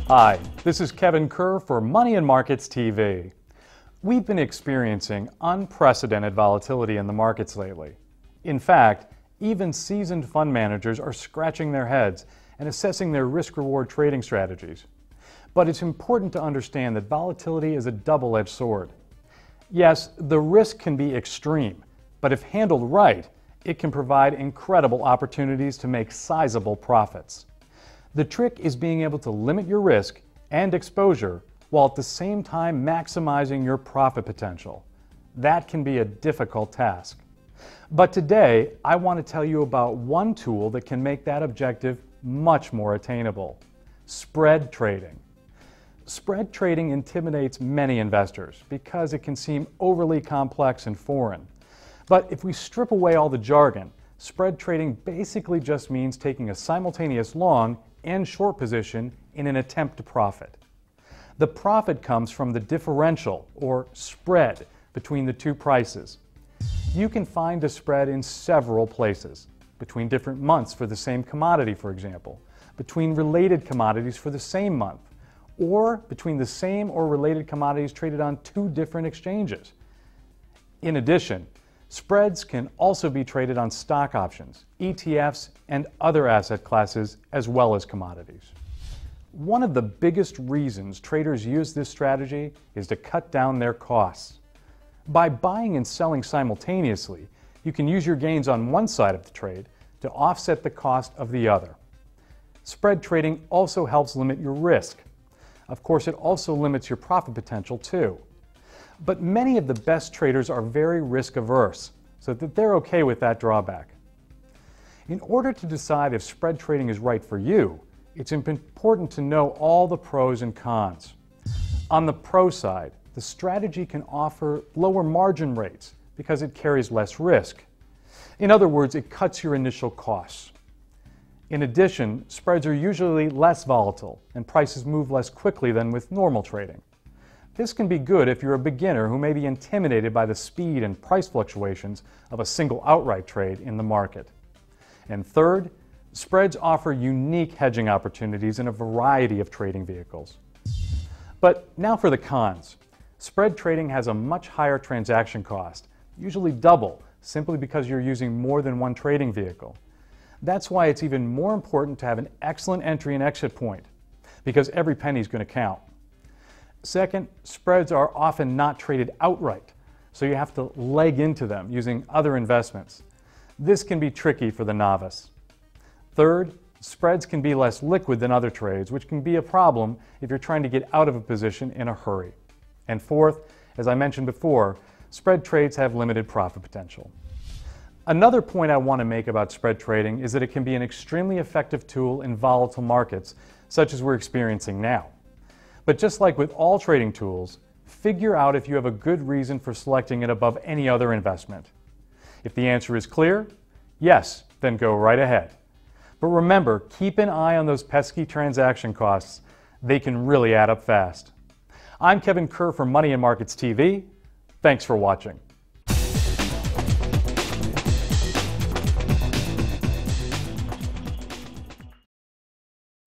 Hi, this is Kevin Kerr for Money and Markets TV. We've been experiencing unprecedented volatility in the markets lately. In fact, even seasoned fund managers are scratching their heads and assessing their risk-reward trading strategies. But it's important to understand that volatility is a double-edged sword. Yes, the risk can be extreme, but if handled right, it can provide incredible opportunities to make sizable profits. The trick is being able to limit your risk and exposure while at the same time maximizing your profit potential. That can be a difficult task. But today, I want to tell you about one tool that can make that objective much more attainable: spread trading. Spread trading intimidates many investors because it can seem overly complex and foreign. But if we strip away all the jargon, spread trading basically just means taking a simultaneous long and short position in an attempt to profit. The profit comes from the differential, or spread, between the two prices. You can find a spread in several places: between different months for the same commodity, for example, between related commodities for the same month, or between the same or related commodities traded on two different exchanges. In addition, spreads can also be traded on stock options, ETFs, and other asset classes, as well as commodities. One of the biggest reasons traders use this strategy is to cut down their costs. By buying and selling simultaneously, you can use your gains on one side of the trade to offset the cost of the other. Spread trading also helps limit your risk. Of course, it also limits your profit potential too. But many of the best traders are very risk averse, so that they're okay with that drawback. In order to decide if spread trading is right for you, it's important to know all the pros and cons. On the pro side, the strategy can offer lower margin rates because it carries less risk. In other words, it cuts your initial costs. In addition, spreads are usually less volatile and prices move less quickly than with normal trading. This can be good if you're a beginner who may be intimidated by the speed and price fluctuations of a single outright trade in the market. And third, spreads offer unique hedging opportunities in a variety of trading vehicles. But now for the cons. Spread trading has a much higher transaction cost, usually double, simply because you're using more than one trading vehicle. That's why it's even more important to have an excellent entry and exit point, because every penny is going to count. Second, spreads are often not traded outright, so you have to leg into them using other investments. This can be tricky for the novice. Third, spreads can be less liquid than other trades, which can be a problem if you're trying to get out of a position in a hurry. And fourth, as I mentioned before, spread trades have limited profit potential. Another point I want to make about spread trading is that it can be an extremely effective tool in volatile markets, such as we're experiencing now. But just like with all trading tools, figure out if you have a good reason for selecting it above any other investment. If the answer is clear, yes, then go right ahead. But remember, keep an eye on those pesky transaction costs. They can really add up fast. I'm Kevin Kerr for Money and Markets TV. Thanks for watching.